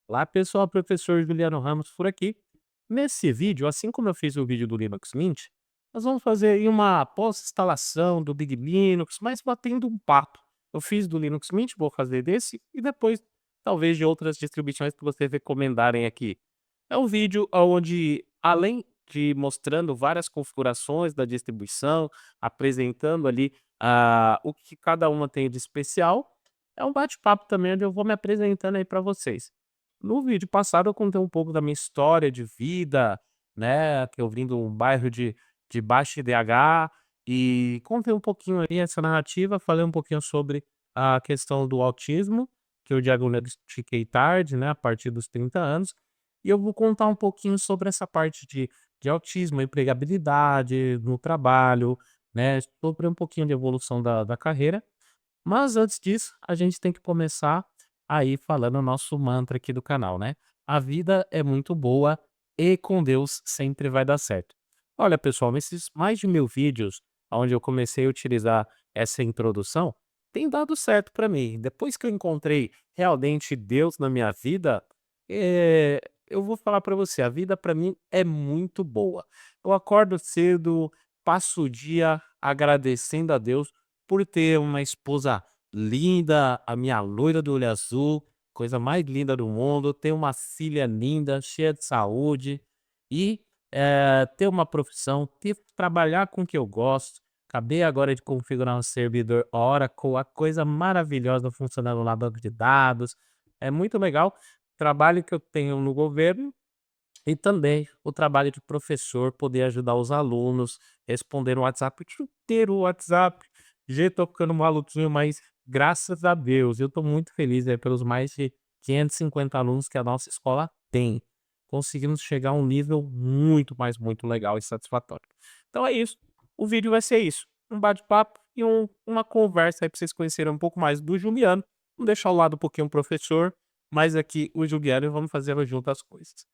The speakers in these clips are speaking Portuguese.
Olá pessoal, professor Juliano Ramos por aqui. Nesse vídeo, assim como eu fiz o vídeo do Linux Mint, nós vamos fazer aí uma pós-instalação do Big Linux, mas batendo um papo. Eu fiz do Linux Mint, vou fazer desse e depois talvez de outras distribuições que vocês recomendarem aqui. É um vídeo onde, além de mostrando várias configurações da distribuição, apresentando ali o que cada uma tem de especial, é um bate-papo também onde eu vou me apresentando aí para vocês. No vídeo passado eu contei um pouco da minha história de vida, né, que eu vim de um bairro de baixo IDH, e contei um pouquinho aí essa narrativa, falei um pouquinho sobre a questão do autismo, que eu diagnostiquei tarde, né, a partir dos 30 anos, e eu vou contar um pouquinho sobre essa parte de autismo, empregabilidade no trabalho, né, sobre um pouquinho de evolução da carreira. Mas antes disso, a gente tem que começar aí falando o nosso mantra aqui do canal, né? A vida é muito boa e com Deus sempre vai dar certo. Olha, pessoal, nesses mais de 1000 vídeos, onde eu comecei a utilizar essa introdução, tem dado certo para mim. Depois que eu encontrei realmente Deus na minha vida, eu vou falar para você, a vida para mim é muito boa. Eu acordo cedo, passo o dia agradecendo a Deus por ter uma esposa linda, a minha loira do olho azul, coisa mais linda do mundo, ter uma filha linda, cheia de saúde e, ter uma profissão, trabalhar com o que eu gosto. Acabei agora de configurar um servidor Oracle, a coisa maravilhosa funcionando lá, banco de dados, é muito legal. Trabalho que eu tenho no governo e também o trabalho de professor, poder ajudar os alunos, responder no WhatsApp o dia inteiro o WhatsApp. Gente, tô ficando maluquinho, mas graças a Deus, eu tô muito feliz aí pelos mais de 550 alunos que a nossa escola tem. Conseguimos chegar a um nível muito, mas muito legal e satisfatório. Então é isso, o vídeo vai ser isso, um bate-papo e uma conversa aí para vocês conhecerem um pouco mais do Juliano. Vamos deixar ao lado um pouquinho o professor, mas aqui o Juliano e vamos fazendo junto as coisas.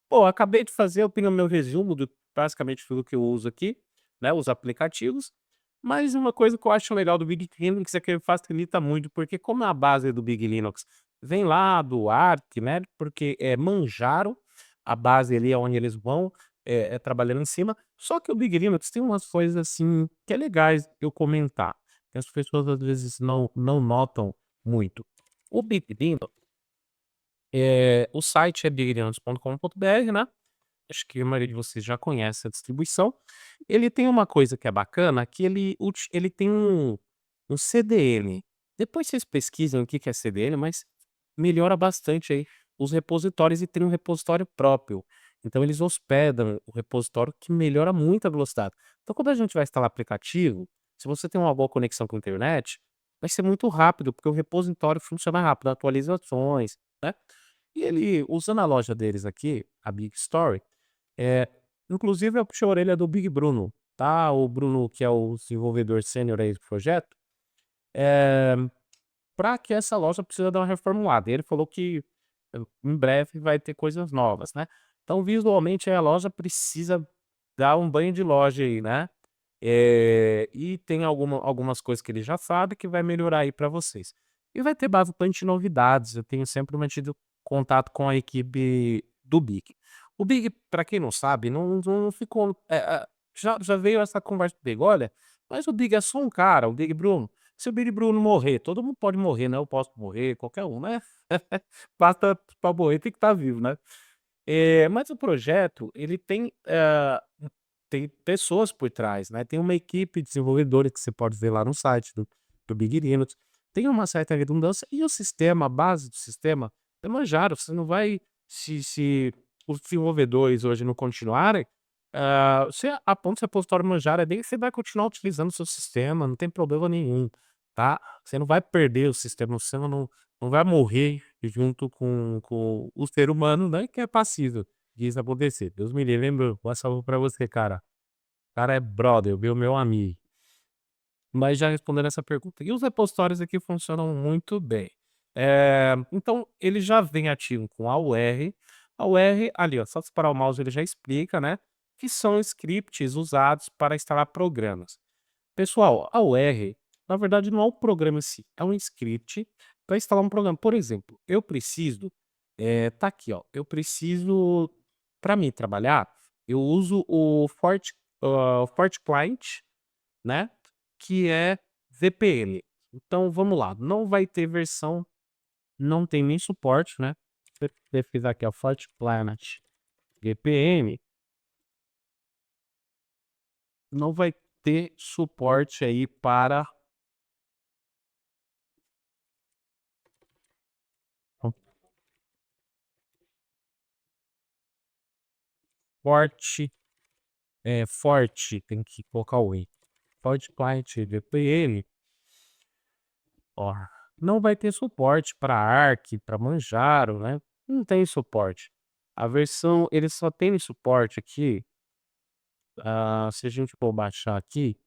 Pô, acabei de fazer, eu tenho o meu resumo do basicamente tudo que eu uso aqui, né, os aplicativos, mas uma coisa que eu acho legal do Big Linux é que ele facilita muito, porque como a base do Big Linux vem lá do Arch, né, porque, Manjaro, a base ali é onde eles vão, trabalhando em cima, só que o Big Linux tem umas coisas, assim, que é legais eu comentar, que as pessoas às vezes não notam muito. O Big Linux, o site é biglinux.com.br, né, acho que a maioria de vocês já conhece a distribuição. Ele tem uma coisa que é bacana, que ele tem um CDN. Depois vocês pesquisam o que que é CDN, mas melhora bastante aí os repositórios e tem um repositório próprio. Então eles hospedam o repositório que melhora muito a velocidade. Então quando a gente vai instalar aplicativo, se você tem uma boa conexão com a internet, vai ser muito rápido, porque o repositório funciona rápido, atualizações, né. E ele usando a loja deles aqui, a Big Store, é, inclusive eu puxei a orelha do Big Bruno, tá, o Bruno que é o desenvolvedor sênior aí do projeto, eh, pra que essa loja precisa dar uma reformulada, e ele falou que em breve vai ter coisas novas, né. Então visualmente a loja precisa dar um banho de loja aí, né. E tem algumas coisas que ele já sabe que vai melhorar aí pra vocês. E vai ter bastante novidades, eu tenho sempre mantido contato com a equipe do Big. O Big, pra quem não sabe, não ficou, já veio essa conversa comigo: "Olha, mas o Big é só um cara, o Big Bruno, se o Big Bruno morrer, todo mundo pode morrer, né, eu posso morrer, qualquer um, né, basta pra morrer tem que estar vivo, né". Mas o projeto ele tem pessoas por trás, né, tem uma equipe de desenvolvedores que você pode ver lá no site do Big Linux, tem uma certa redundância e o sistema, a base do sistema é manjado, você não vai se os desenvolvedores hoje não continuarem, você aponta o repositório manjaro ali, você vai continuar utilizando o seu sistema, não tem problema nenhum, tá. Você não vai perder o sistema, o sistema não vai morrer junto com o ser humano, né, que é passivo disso acontecer. Deus me livre, hein, meu. Boa saúde pra você, cara. O cara é brother, viu, meu amigo. Mas já respondendo essa pergunta, e os repositórios aqui funcionam muito bem. Então ele já vem ativo com a UR ali ó, só disparar o mouse ele já explica, né, que são scripts usados para instalar programas. Pessoal, a UR, na verdade não é um programa em si, é um script para instalar um programa. Por exemplo, eu preciso tá aqui, ó, eu preciso para mim trabalhar, eu uso o FortiClient, né, que é VPN. Então vamos lá, não vai ter versão, não tem nem suporte, né, se você pesquisar aqui, ó, FortiClient VPN, não vai ter suporte aí para forte, forte, tem que colocar o i. FortiClient VPN, ó, não vai ter suporte para Arc, para Manjaro, né, não tem suporte. A versão ele só tem suporte aqui, se a gente for baixar aqui,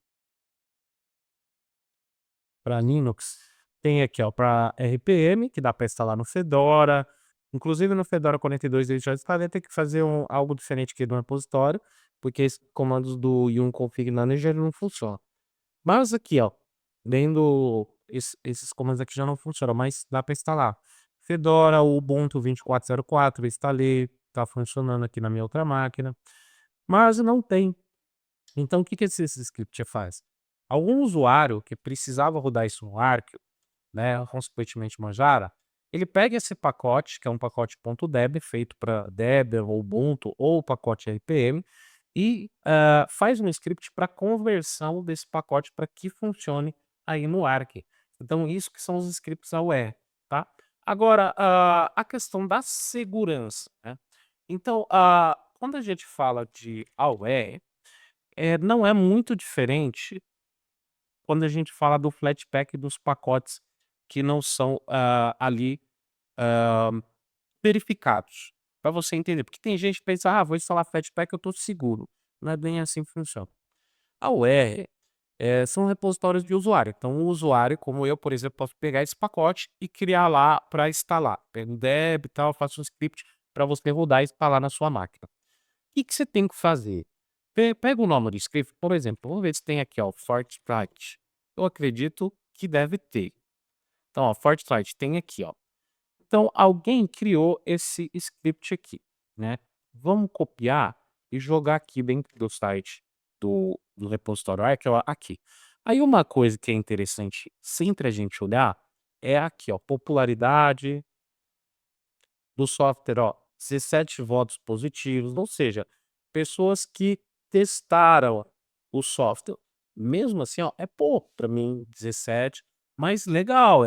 para Linux, tem aqui, ó, para RPM, que dá para instalar no Fedora, inclusive no Fedora 42 ele já instalei, tem que fazer algo diferente aqui no repositório, porque esses comandos do yum config manager não funcionam. Mas aqui, ó, vendo esses comandos aqui já não funcionam, mas dá para instalar. Fedora, Ubuntu 24.04, eu instalei, tá funcionando aqui na minha outra máquina, mas não tem. Então o que que esse script faz? Algum usuário que precisava rodar isso no Arc, né, consequentemente Manjaro, ele pega esse pacote, que é um pacote .deb, feito para Debian ou Ubuntu ou o pacote RPM, e faz um script para conversão desse pacote para que funcione aí no Arc. Então isso que são os scripts AWare, tá? Agora, a questão da segurança, né? Então, quando a gente fala de AWare, não é muito diferente quando a gente fala do Flatpak dos pacotes que não são, ali, hã, verificados, para você entender, porque tem gente que pensa: "Ah, vou instalar Flatpak, eu estou seguro". Não é bem assim que funciona. A UR, são repositórios de usuário, então o usuário, como eu, por exemplo, posso pegar esse pacote e criar lá para instalar. Pego o deb e tal, faço um script para você rodar e instalar na sua máquina. Que você tem que fazer? Pega o nome do script, por exemplo, vamos ver se tem aqui, ó, Fortnite. Eu acredito que deve ter. Então, ó, Fortnite tem aqui, ó. Então, alguém criou esse script aqui, né? Vamos copiar e jogar aqui dentro do site do repositório Arc, ó, aqui. Aí uma coisa que é interessante sempre a gente olhar é aqui, ó, popularidade do software, ó, 17 votos positivos, ou seja, pessoas que testaram o software. Mesmo assim, ó, é pouco para mim 17, mas legal,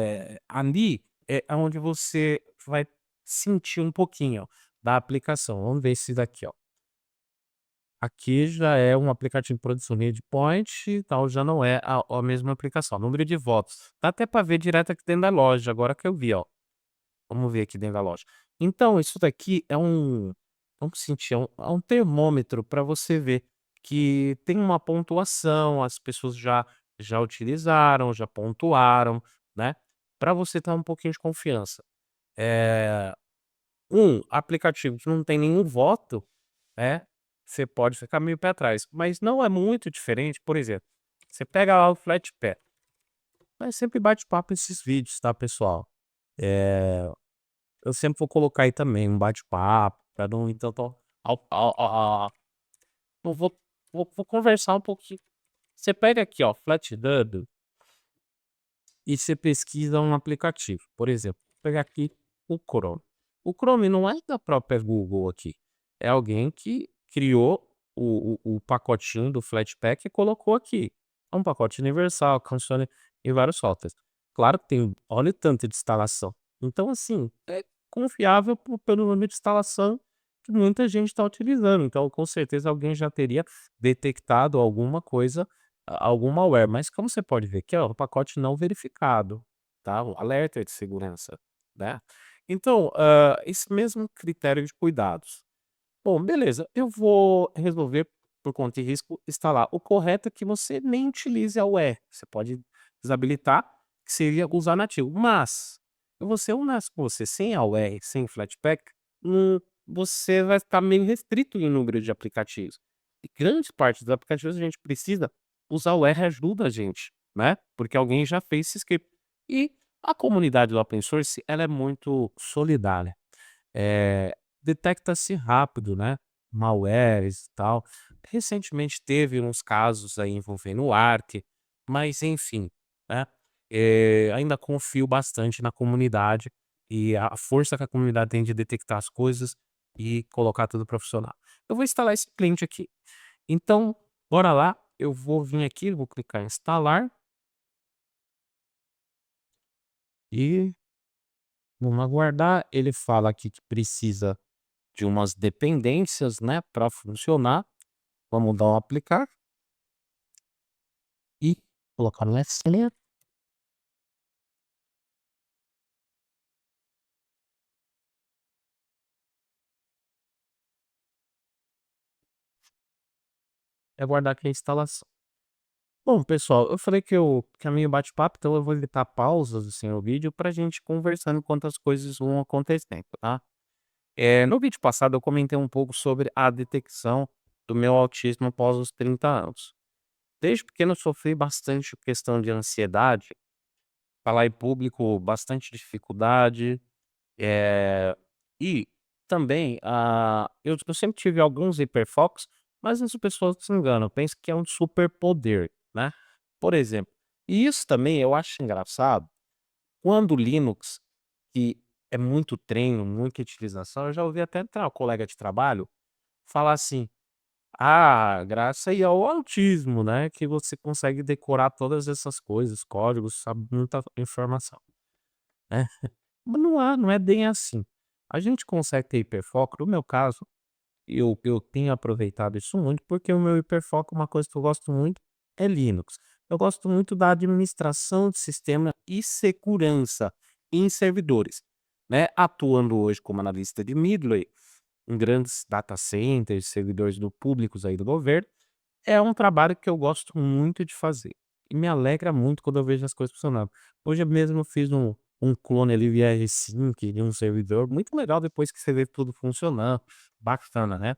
ali é onde você vai sentir um pouquinho, ó, da aplicação. Vamos ver esse daqui, ó. Aqui já é um aplicativo de produção de endpoint e tal, já não é a mesma aplicação. Número de votos. Dá até para ver direto aqui dentro da loja, agora que eu vi, ó. Vamos ver aqui dentro da loja. Então, isso daqui vamos sentir, é um termômetro para você ver que tem uma pontuação, as pessoas já utilizaram, já pontuaram, né, para você ter um pouquinho de confiança. Eh, um aplicativo que não tem nenhum voto, né, você pode ficar meio pé atrás, mas não é muito diferente, por exemplo, você pega lá o Flatpak, mas sempre bate papo esses vídeos, tá, pessoal? Eh Eu sempre vou colocar aí também um bate-papo, pra não ir tanto ao eu vou conversar um pouquinho. Você pega aqui, ó, Flatdub e você pesquisa um aplicativo, por exemplo, vou pegar aqui o Chrome. O Chrome não é da própria Google aqui, é alguém que criou o pacotinho do Flatpak e colocou aqui. É um pacote universal que funciona em vários softwares. Claro que tem olha o tanto de instalação. Então, assim, é confiável pelo número de instalação que muita gente está utilizando. Então, com certeza, alguém já teria detectado alguma coisa, algum malware. Mas como você pode ver aqui, ó, o pacote não verificado, tá? O alerta de segurança, né? Então, esse mesmo critério de cuidados. Bom, beleza, eu vou resolver, por conta e risco, instalar. O correto é que você nem utilize a UE. Você pode desabilitar, que seria usar nativo. Mas, eu vou ser honesto com você, sem a UE, sem Flatpak, você vai estar meio restrito em número de aplicativos. E grande parte dos aplicativos a gente precisa usar a UE ajuda a gente, né? Porque alguém já fez esse script. E a comunidade do open source, ela é muito solidária. detecta-se rápido, né, malwares e tal. Recentemente teve uns casos aí envolvendo o Ark, mas enfim, né, ainda confio bastante na comunidade e a força que a comunidade tem de detectar as coisas e colocar tudo profissional. Eu vou instalar esse cliente aqui. Então, bora lá, eu vou vir aqui, vou clicar em instalar e vamos aguardar. Ele fala aqui que precisa de umas dependências, né, para funcionar. Vamos dar um aplicar e colocar no S. E aguardar aqui a instalação. Bom, pessoal, eu falei que é meio bate-papo, então eu vou evitar pausas assim no vídeo pra gente conversando enquanto as coisas vão acontecendo, tá? No vídeo passado eu comentei um pouco sobre a detecção do meu autismo após os 30 anos. Desde pequeno eu sofri bastante questão de ansiedade, falar em público, bastante dificuldade, eh, e também, eu sempre tive alguns hiperfocos, mas as pessoas se enganam, pensam que é um superpoder, né. Por exemplo, e isso também eu acho engraçado, quando o Linux, que é muito treino, muita utilização, eu já ouvi até colega de trabalho falar assim: "Ah, graças aí ao autismo, né, que você consegue decorar todas essas coisas, códigos, sabe muita informação", né. Mas não é bem assim. A gente consegue ter hiperfoco, no meu caso, eu tenho aproveitado isso muito, porque o meu hiperfoco, uma coisa que eu gosto muito, é Linux. Eu gosto muito da administração de sistema e segurança em servidores, né, atuando hoje como analista de middleware em grandes data centers, servidores do públicos aí do governo, é um trabalho que eu gosto muito de fazer, e me alegra muito quando eu vejo as coisas funcionando. Hoje mesmo eu fiz um clone ali via R5 de um servidor, muito legal depois que você vê tudo funcionando, bacana, né.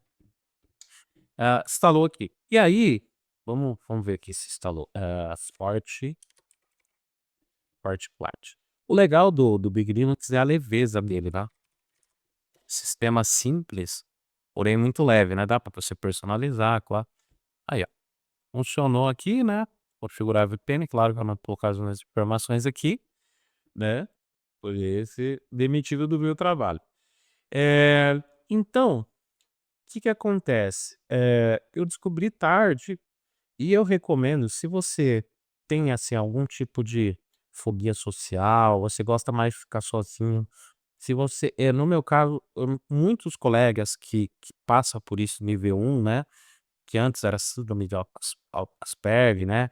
Instalou aqui. E aí, vamos ver aqui se instalou. Forte. O legal do Big Linux é a leveza dele, tá. Sistema simples, porém muito leve, né, dá pra você personalizar, claro. Aí, ó. Funcionou aqui, né, configurar a VPN, claro que eu não tô colocando as informações aqui, né, foi esse demitido do meu trabalho. Então, o que que acontece? Eu descobri tarde e eu recomendo, se você tem, assim, algum tipo de fobia social, você gosta mais de ficar sozinho, se você no meu caso, muitos colegas que passam por isso nível 1, né, que antes era síndrome de Asperger, né,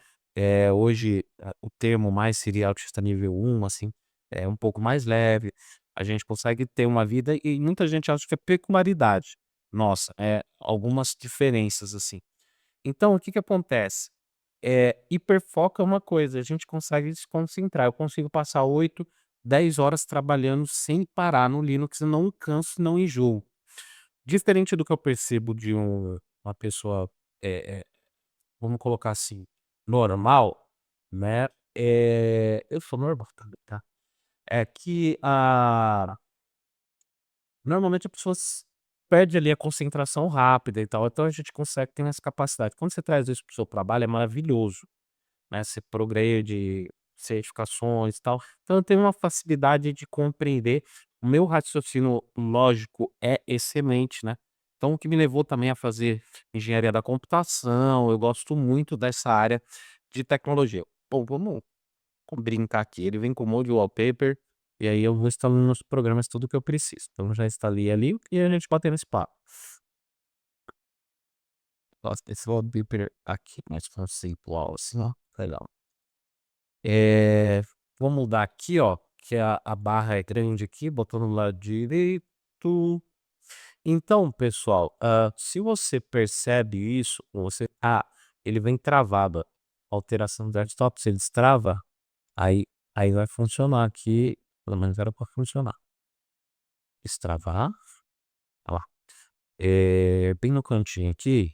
hoje, o termo mais seria autista nível 1, assim, é um pouco mais leve, a gente consegue ter uma vida e muita gente acha que é peculiaridade nossa, algumas diferenças, assim. Então o que que acontece? Hiperfoco é uma coisa, a gente consegue se concentrar, eu consigo passar 8, 10 horas trabalhando sem parar no Linux e não canso, não enjoo. Diferente do que eu percebo de uma pessoa, eh eh, vamos colocar assim, normal, né, eu sou normal também, tá. É que normalmente a pessoa perde ali a concentração rápida e tal, então a gente consegue ter essa capacidade. Quando você traz isso para o seu trabalho é maravilhoso, né, você prograde, certificações e tal, então eu tenho uma facilidade de compreender, o meu raciocínio lógico é excelente, né, então o que me levou também a fazer engenharia da computação, eu gosto muito dessa área de tecnologia. Bom, vamos brincar aqui, ele vem com um monte de wallpaper, e aí eu vou instalando nos programas tudo que eu preciso, então eu já instalei ali e a gente batendo esse papo. Nossa, esse wallpaper aqui mais conceitual assim, ó, legal. Eh, Vou mudar aqui, ó, que a barra é grande aqui, botou no lado direito. Então, pessoal, se você percebe isso, ele vem travado. Alteração do desktop, se ele destrava, aí aí vai funcionar aqui, pelo menos era para funcionar. Destravar, ó lá. Bem no cantinho aqui,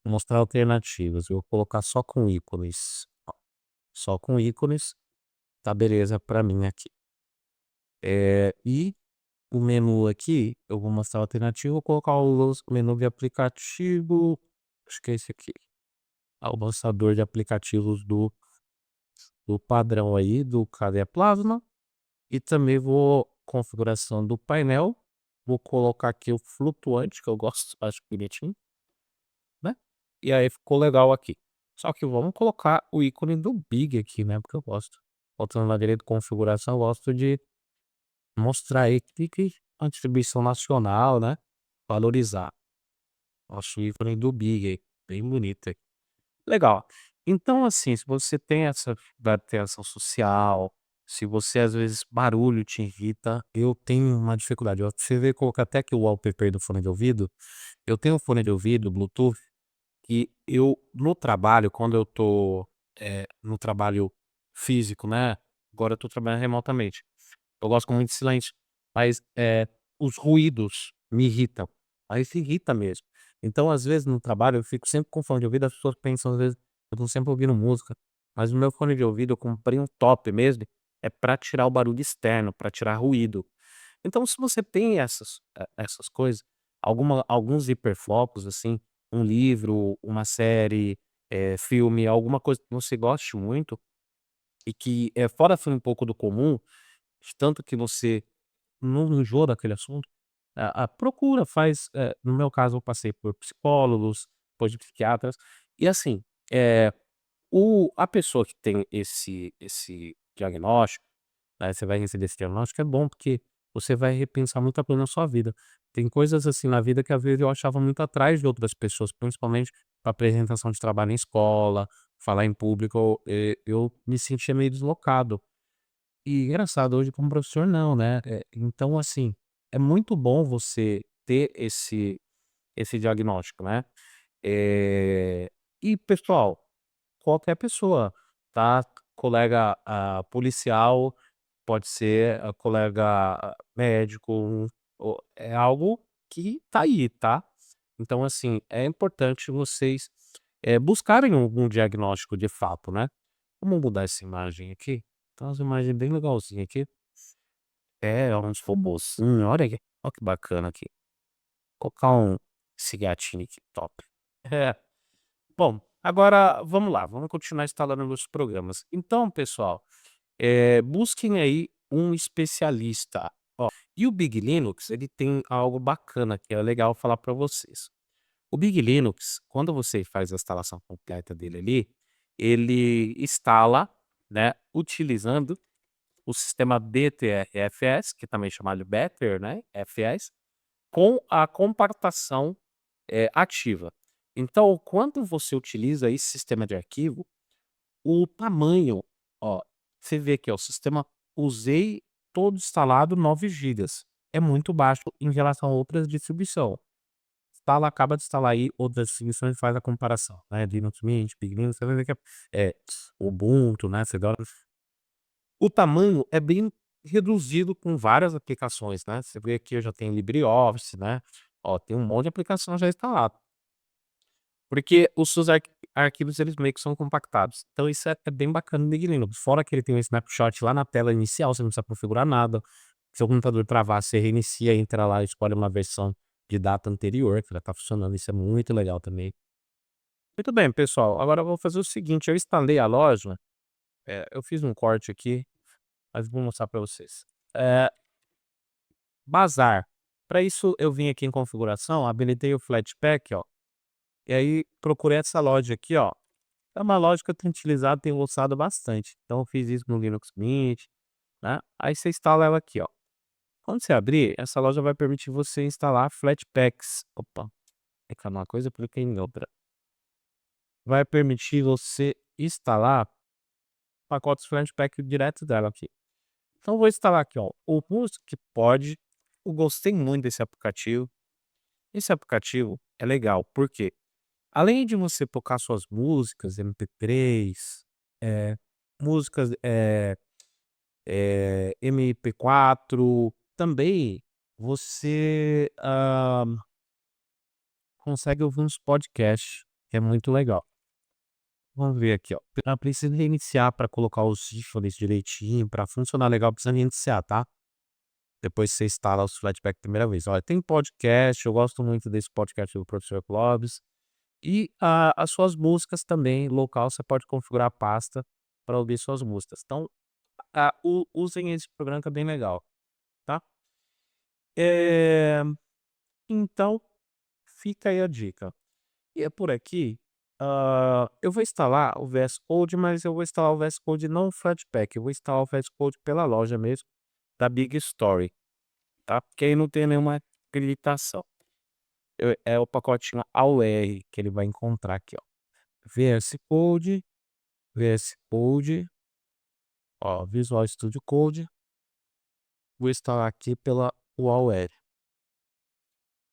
mostrar alternativas, eu vou colocar só com ícones, ó, só com ícones, tá beleza para mim aqui. E o menu aqui, eu vou mostrar a alternativa, vou colocar o menu de aplicativo, acho que é esse aqui. O mostrador de aplicativos do padrão aí, do KDE Plasma. E também vou configuração do painel, vou colocar aqui o flutuante, que eu gosto, acho bonitinho, né. E aí ficou legal aqui. Só que vamos colocar o ícone do Big aqui, né, porque eu gosto. Voltando na direita configuração, eu gosto de mostrar aí que a distribuição nacional, né, valorizar. Acho o ícone do Big aí, bem bonito aí. Legal. Então, assim, se você tem essa dificuldade de ter ação social, se você às vezes barulho te irrita, eu tenho uma dificuldade. Você vê colocar até aqui o wallpaper do fone de ouvido. Eu tenho um fone de ouvido Bluetooth e eu no trabalho, quando eu tô no trabalho físico, né? Agora eu tô trabalhando remotamente. Eu gosto muito de silêncio, mas, os ruídos me irritam, aí isso irrita mesmo. Então, às vezes, no trabalho, eu fico sempre com fone de ouvido, as pessoas pensam, às vezes, eu tô sempre ouvindo música, mas o meu fone de ouvido eu comprei um top mesmo, é pra tirar o barulho externo, pra tirar ruído. Então, se você tem essas coisas, alguns hiperfocos, assim, um livro, uma série, filme, alguma coisa que você goste muito e que é fora, assim, um pouco do comum, de tanto que você não enjoa daquele assunto, procura, faz, no meu caso eu passei por psicólogos, depois de psiquiatras, e assim, eh, a pessoa que tem esse diagnóstico, né, você vai receber esse diagnóstico, é bom porque você vai repensar muita coisa na sua vida. Tem coisas assim na vida que às vezes eu achava muito atrás de outras pessoas, principalmente para apresentação de trabalho em escola, falar em público, eu me sentia meio deslocado. E engraçado, hoje como professor não, né, então assim, é muito bom você ter esse diagnóstico, né. E pessoal, qualquer pessoa, tá, colega, policial, pode ser, colega, médico, é algo que tá aí, tá. Então assim, é importante vocês, buscarem um diagnóstico de fato, né. Vamos mudar essa imagem aqui? Tá umas imagens bem legalzinha aqui. É, uns robozinho, olha que bacana aqui. Colocar esse gatinho aqui, top. É. Bom, agora vamos lá, vamos continuar instalando nos programas. Então, pessoal, busquem aí um especialista. E o Big Linux, ele tem algo bacana que é legal falar para vocês. O Big Linux, quando você faz a instalação completa dele ali, ele instala, né, utilizando o sistema BTRFS, que também é chamado Better, né, FS, com a compactação, ativa. Então, quando você utiliza esse sistema de arquivo, o tamanho, ó, você vê aqui, ó, o sistema usei todo instalado 9 gigas. É muito baixo em relação a outras distribuição. Instala, acaba de instalar aí outras distribuições e faz a comparação, né, Linux Mint, Big Linux, você vai ver que é Ubuntu, né, Fedora. O tamanho é bem reduzido com várias aplicações, né, você vê aqui eu já tenho LibreOffice, né, ó, tem um monte de aplicação já instalado. Porque os seus arquivos eles meio que são compactados. Então isso é bem bacana no Big Linux. Fora que ele tem um snapshot lá na tela inicial, você não precisa configurar nada. Se o computador travar, você reinicia, entra lá, escolhe uma versão de data anterior que já tá funcionando. Isso é muito legal também. Muito bem, pessoal. Agora eu vou fazer o seguinte: eu instalei a loja, eu fiz um corte aqui, mas vou mostrar para vocês. Eh, Bazar. Para isso, eu vim aqui em configuração, habilitei o Flatpak, ó. E aí procurei essa loja aqui, ó. É uma loja que eu tenho utilizado, tenho gostado bastante. Então eu fiz isso no Linux Mint, né. Aí você instala ela aqui, ó. Quando você abrir, essa loja vai permitir você instalar Flatpaks. Opa, clicar numa coisa, cliquei em outra. Vai permitir você instalar pacotes Flatpak direto dela aqui. Então eu vou instalar aqui, ó, o Music Pod. Eu gostei muito desse aplicativo. Esse aplicativo é legal, por quê? Além de você tocar suas músicas, MP3, músicas, MP4, também você, consegue ouvir uns podcasts, que é muito legal. Vamos ver aqui, ó. Precisa reiniciar para colocar os ícones direitinho, para funcionar legal, precisa reiniciar, tá? depois você instala os Flatpak a primeira vez. Olha, tem podcast, eu gosto muito desse podcast do Professor Clóvis, e as suas músicas também, local, você pode configurar a pasta para ouvir suas músicas. Então, usem esse programa que é bem legal, tá? Eh, então, fica aí a dica. E é por aqui, eu vou instalar o VS Code, mas eu vou instalar o VS Code não o Flatpak, eu vou instalar o VS Code pela loja mesmo, da Big Story, tá? Porque aí não tem nenhuma habilitação. É o pacotinho AUR que ele vai encontrar aqui, ó. VS Code, VS Code, ó, Visual Studio Code. Vou instalar aqui pela UAUR.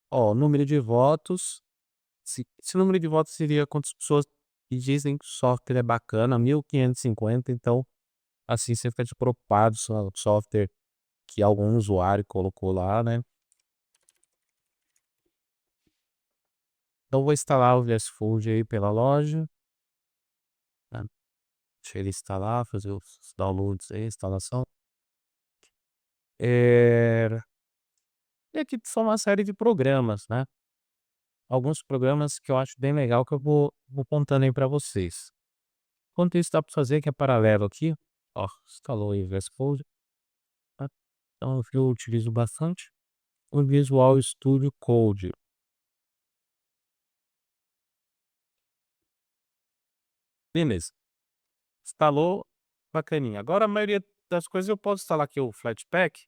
Ó, número de votos. Esse número de votos seria quantas pessoas que dizem que o software é bacana, 1550. Então, assim, você fica despreocupado se o software que algum usuário colocou lá, né? Então, vou instalar o VS Code aí pela loja, né? Deixa ele instalar, fazer os downloads aí, instalação. É... E aqui são uma série de programas, né? Alguns programas que eu acho bem legal que eu vou contando aí para vocês. Enquanto isso, dá para fazer que é paralelo aqui. Ó, instalou aí o VS Code, tá? Então eu utilizo bastante o Visual Studio Code. Beleza. Instalou, bacaninha. Agora a maioria das coisas eu posso instalar aqui o Flatpak.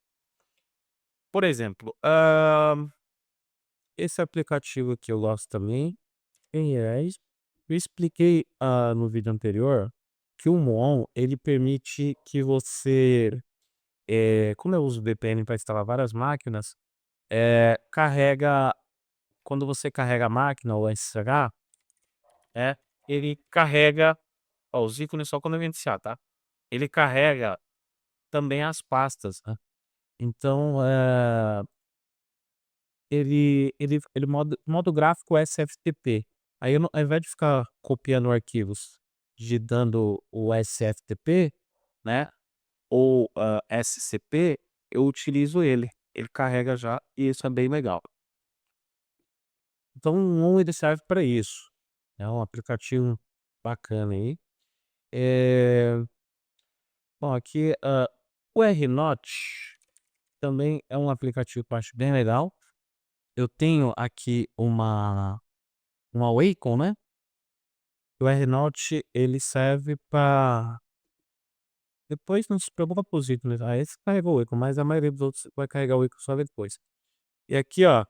Por exemplo, esse aplicativo aqui eu gosto também. R$ 100. Eu expliquei no vídeo anterior que o Muon ele permite que você, como eu uso o VPN para instalar várias máquinas, carrega quando você carrega a máquina ou SSH, ele carrega, ó, os ícones só quando eu iniciar, tá? Ele carrega também as pastas, né? Então, ele modo gráfico SFTP. Aí eu não, ao invés de ficar copiando arquivos, digitando o SFTP, né, ou, SCP, eu utilizo ele. Ele carrega já e isso é bem legal. Então, ele serve para isso. É um aplicativo bacana aí. Eh, bom, aqui, o Rnote também é um aplicativo que eu acho bem legal. Eu tenho aqui uma Wacom, né. O Rnote ele serve para depois não se preocupa com os ícones, esse carrega o Wacom, mas a maioria dos outros vai carregar o Wacom só depois. E aqui, ó,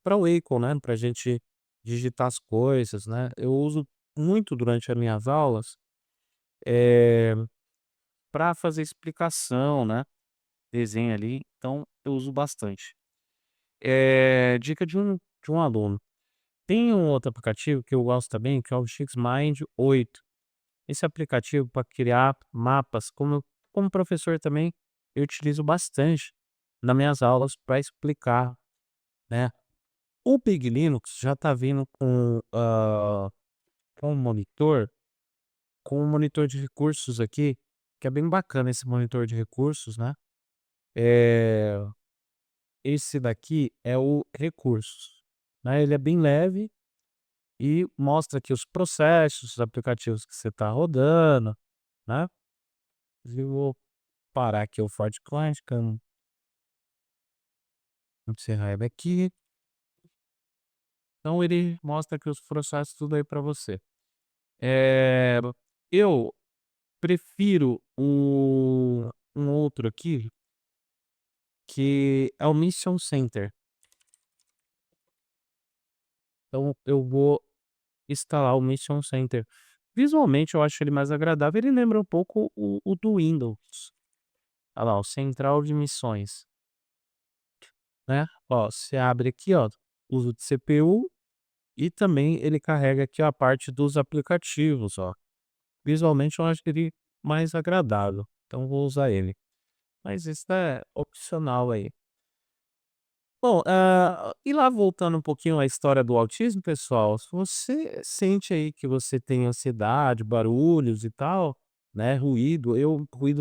para o Wacom, né, pra gente digitar as coisas, né, eu uso muito durante as minhas aulas, eh, pra fazer explicação, né, desenho ali, então eu uso bastante. Dica de um aluno. Tem um outro aplicativo que eu gosto também, que é o Xmind 8. Esse aplicativo para criar mapas, como professor também, eu utilizo bastante nas minhas aulas para explicar, né. O Big Linux já está vindo com um monitor, com um monitor de recursos aqui, que é bem bacana esse monitor de recursos, né. Eh, esse daqui é o recursos, né, ele é bem leve e mostra aqui os processos, os aplicativos que você está rodando, né. Inclusive eu vou parar aqui o Forte Client, que eu não encerrar ele aqui. Então ele mostra aqui os processos tudo aí para você. Eh, eu prefiro um outro aqui, que é o Mission Center. Então eu vou instalar o Mission Center. Visualmente eu acho ele mais agradável, ele lembra um pouco o do Windows. Olha lá, o Central de Missões, né. Ó, você abre aqui, ó, uso de CPU e também ele carrega aqui a parte dos aplicativos, ó. Visualmente eu acho ele mais agradável, então vou usar ele. Mas isso é opcional aí. Bom, e lá voltando um pouquinho à história do autismo, pessoal, se você sente aí que você tem ansiedade, barulhos e tal, né, ruído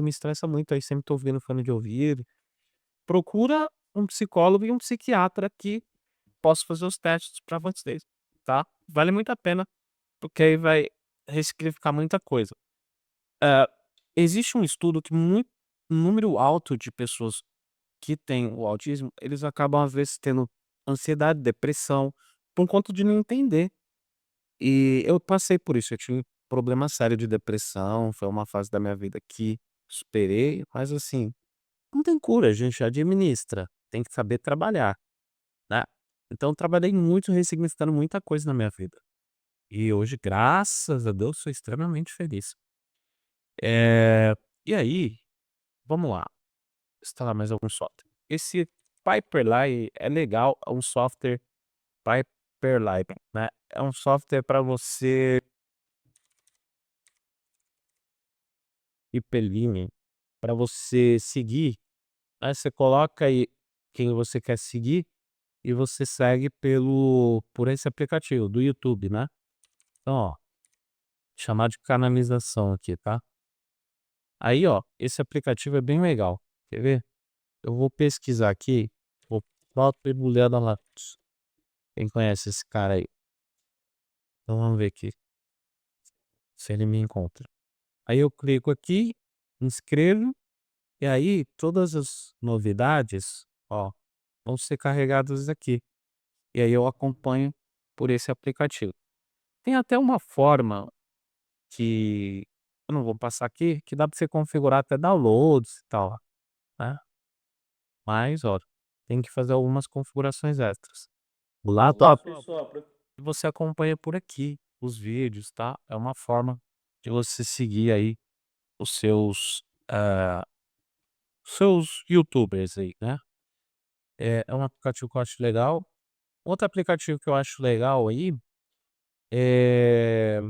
me estressa muito, aí sempre tô ouvindo fone de ouvido. procura um psicólogo e um psiquiatra que possa fazer os testes para vocês, tá. Vale muito a pena, porque aí vai ressignificar muita coisa. Hã, existe um estudo que muito um número alto de pessoas que têm o autismo, eles acabam às vezes tendo ansiedade, depressão, por conta de não entender. E eu passei por isso, eu tinha um problema sério de depressão, foi uma fase da minha vida que superei, mas assim, não tem cura, a gente administra, tem que saber trabalhar, né. Então eu trabalhei muito ressignificando muita coisa na minha vida. E hoje, graças a Deus, sou extremamente feliz. Eh, e aí, vamos lá, instalar mais algum software. Esse Piperlime é legal, é um software Piperlime, né, é um software para você hiperlink, para você seguir, aí você coloca aí quem você quer seguir e você segue por esse aplicativo do YouTube, né. Então, ó, chamar de canalização aqui, tá. Aí, ó, esse aplicativo é bem legal, quer ver? Eu vou pesquisar aqui, o próprio Juliano Lattes. Quem conhece esse cara aí? Então vamos ver aqui, se ele me encontra. Aí eu clico aqui, inscrevo, e aí todas as novidades, ó, vão ser carregadas aqui. E aí eu acompanho por esse aplicativo. Tem até uma forma que eu não vou passar aqui, que dá para você configurar até downloads e tal, né. Mas, ó, tem que fazer algumas configurações extras. Lá top. E você acompanha por aqui os vídeos, tá. É uma forma de você seguir aí os seus youtubers aí, né. É um aplicativo que eu acho legal. Outro aplicativo que eu acho legal aí, é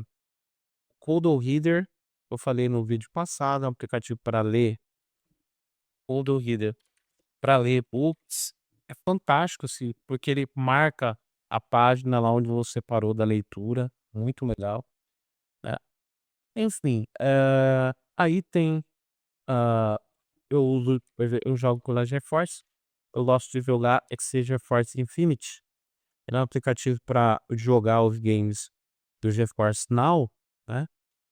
Kindle Reader. Eu falei no vídeo passado, é um aplicativo para ler Kindle Reader, para ler books. É fantástico, assim, porque ele marca a página lá onde você parou da leitura, muito legal, né. Enfim, aí tem, hã, eu uso, por exemplo, eu jogo pela GeForce, eu gosto de jogar esse GeForce Infinite. Ele é um aplicativo para jogar os games do GeForce Now, né,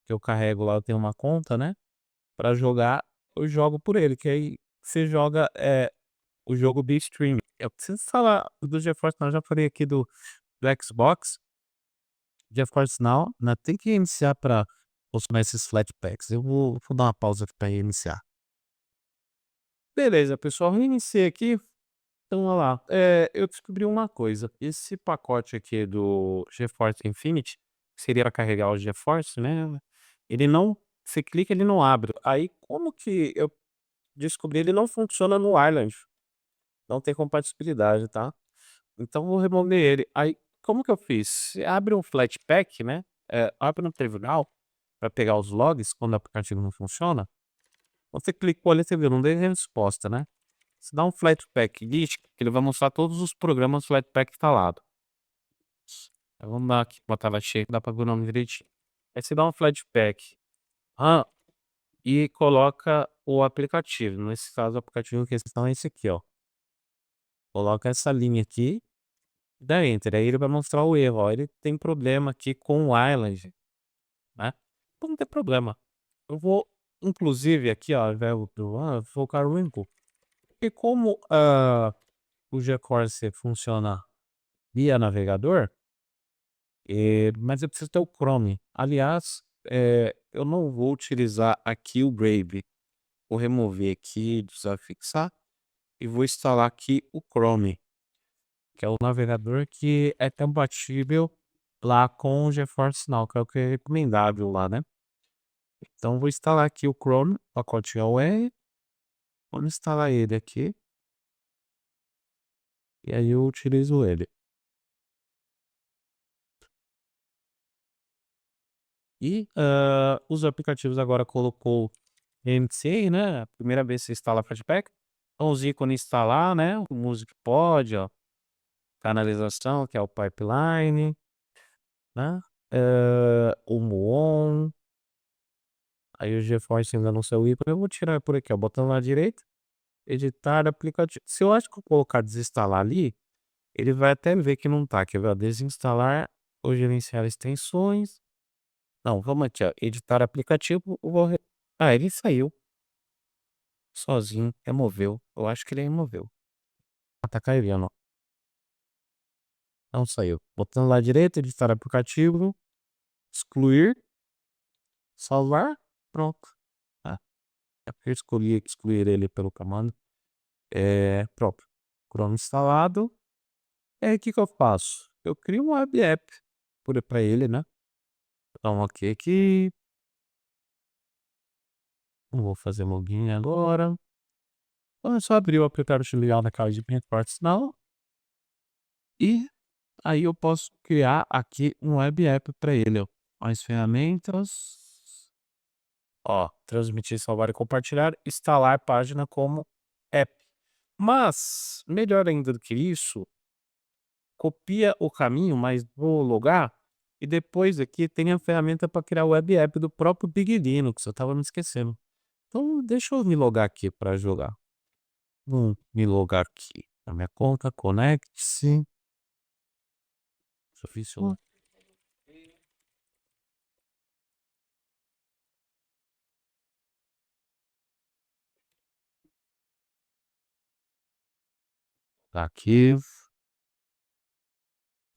que eu carrego lá, eu tenho uma conta, né, para jogar, eu jogo por ele, que aí você joga, o jogo de streaming. Eu preciso falar do GeForce Now, já falei aqui do Xbox. GeForce Now, né, tem que iniciar para funcionar esses Flatpaks. Eu vou dar uma pausa aqui para reiniciar. Beleza, pessoal, reiniciei aqui. Então, olha lá, eu descobri uma coisa, esse pacote aqui do GeForce Infinite, que seria para carregar o GeForce, né, ele não, você clica, ele não abre. Aí como que eu descobri, ele não funciona no Island, não tem compatibilidade, tá. Então vou remover ele. Aí, como que eu fiz? Você abre um Flatpak, né, abre no terminal para pegar os logs quando o aplicativo não funciona, você clicou ali, você viu, não dei resposta, né. Você dá um Flatpak list, que ele vai mostrar todos os programas Flatpak instalado. Aí vamos dar aqui uma tela cheia que dá pra ver o nome direitinho. Aí você dá um Flatpak, e coloca o aplicativo, nesse caso o aplicativo em questão é esse aqui, ó. Coloca essa linha aqui, dá enter, aí ele vai mostrar o erro, ó, ele tem problema aqui com o Island, né. Então não tem problema, eu vou inclusive aqui, ó, ao invés do vou colocar o Winco, porque como, o GeForce funciona via navegador, mas eu preciso ter o Chrome. Aliás, eu não vou utilizar aqui o Brave. Vou remover aqui, desafixar e vou instalar aqui o Chrome, que é o navegador que é compatível lá com o GeForce Now, que é o que é recomendável lá, né. Então vou instalar aqui o Chrome, pacote AOR, vamos instalar ele aqui, e aí eu utilizo ele. E, os aplicativos agora colocou MCA, né, primeira vez que você instala Flatpak, então os ícones instalar, né, o Music Pod, ó, canalização, que é o pipeline, né, o Muon, aí o GeForce ainda não saiu o ícone, eu vou tirar por aqui, ó, botão na direita, editar aplicativo. Se eu acho que eu colocar desinstalar ali, ele vai até ver que não tá, quer ver, ó, desinstalar ou gerenciar extensões. Não, vamos aqui, ó, editar aplicativo, eu vou ele saiu sozinho, removeu, eu acho que ele removeu. Ah, tá carregando, ó, não saiu. Botando lá direito, editar aplicativo, excluir, salvar, pronto. Ah, eu escolhi excluir ele pelo comando. Pronto. Chrome instalado. E aí, o que que eu faço? Eu crio um web app pra ele, né? Dá um ok aqui. Não vou fazer login agora. Então é só abrir o aplicativo legal na casa de Sinal. E aí eu posso criar aqui um web app para ele, ó. Mais ferramentas. Ó, transmitir, salvar e compartilhar. Instalar página como app. Mas, melhor ainda do que isso, copia o caminho, mas vou logar. E depois aqui tem a ferramenta para criar o web app do próprio Big Linux. Eu tava me esquecendo. Então, deixa eu me logar aqui para jogar. Vou me logar aqui na minha conta. Conecte-se. Só tá aqui.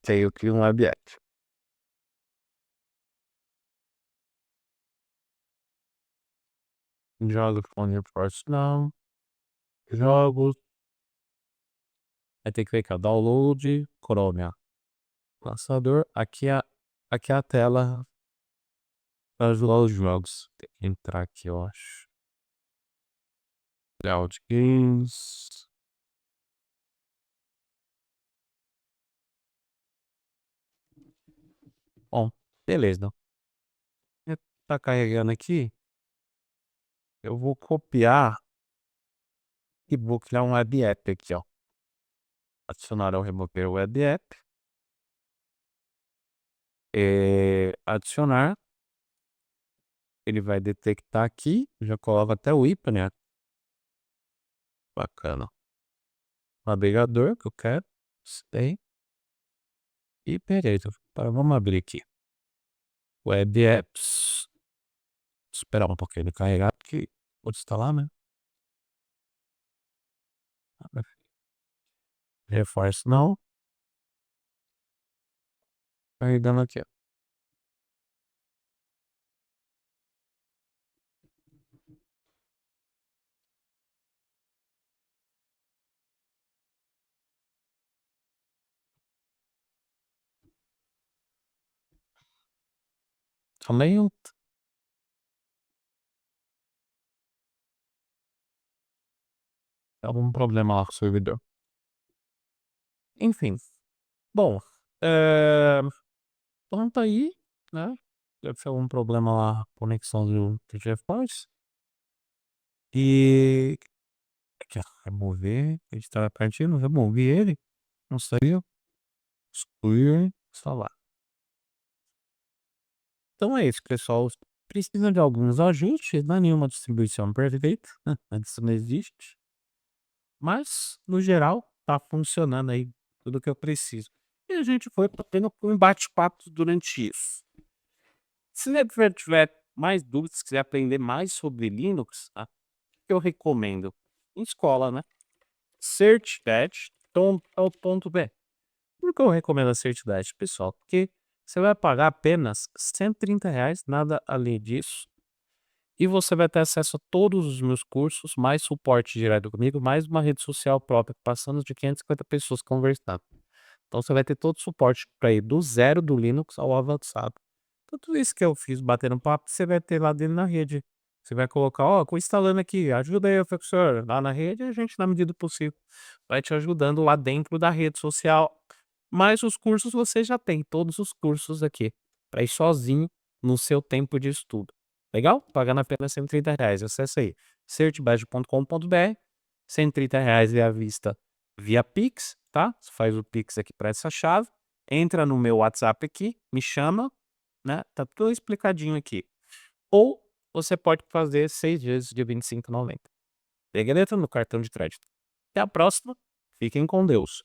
Tenho aqui um web app. Jogos on personal. Jogos. Aí tem que clicar download. Chrome. Lançador. Aqui é a tela para jogar os jogos. Tem que entrar aqui, eu acho. Layout Games. Bom, beleza. Tá carregando aqui. Eu vou copiar e vou criar um web app aqui, ó. Adicionar ou remover o web app. Adicionar. Ele vai detectar aqui. Já coloca até o ícone, né? Bacana. Navegador que eu quero. Isso daí. E beleza. Vamos abrir aqui. Web apps. Esperar um pouquinho ele carregar, porque vou instalar, né? Reforce não. Carregando aqui, ó. Também algum problema lá com o servidor. Enfim. Bom. Então tá aí, né? Deve ser algum problema lá, conexão do GeForce. E aqui, ó, remover, editar a partida, removi ele, não saiu, excluir, salvar. Então é isso, pessoal. Precisa de alguns ajustes, não é nenhuma distribuição perfeita, né? Isso não existe. Mas, no geral, tá funcionando aí tudo que eu preciso. E a gente foi tendo um bate-papo durante isso. Se você tiver mais dúvidas, quiser aprender mais sobre Linux, tá? O que eu recomendo? Em escola, né? Certdash.com.br. Por que eu recomendo a Certdash, pessoal? Porque você vai pagar apenas R$ 130, nada além disso. E você vai ter acesso a todos os meus cursos, mais suporte direto comigo, mais uma rede social própria, passando de 550 pessoas conversando. Então você vai ter todo o suporte para ir do zero do Linux ao avançado. Então tudo isso que eu fiz batendo papo, você vai ter lá dentro na rede. Você vai colocar, ó, tô instalando aqui, ajuda aí, professor. Lá na rede, a gente, na medida do possível, vai te ajudando lá dentro da rede social. Mas os cursos você já tem, todos os cursos aqui, para ir sozinho no seu tempo de estudo. Legal? Pagando apenas R$ 130. Acesse aí, certbad.com.br. R$ 130 é à vista via Pix, tá? Você faz o Pix aqui para essa chave. Entra no meu WhatsApp aqui, me chama, né? Tá tudo explicadinho aqui. Ou você pode fazer 6 vezes de 25,90. pegue a letra no cartão de crédito. Até a próxima, fiquem com Deus.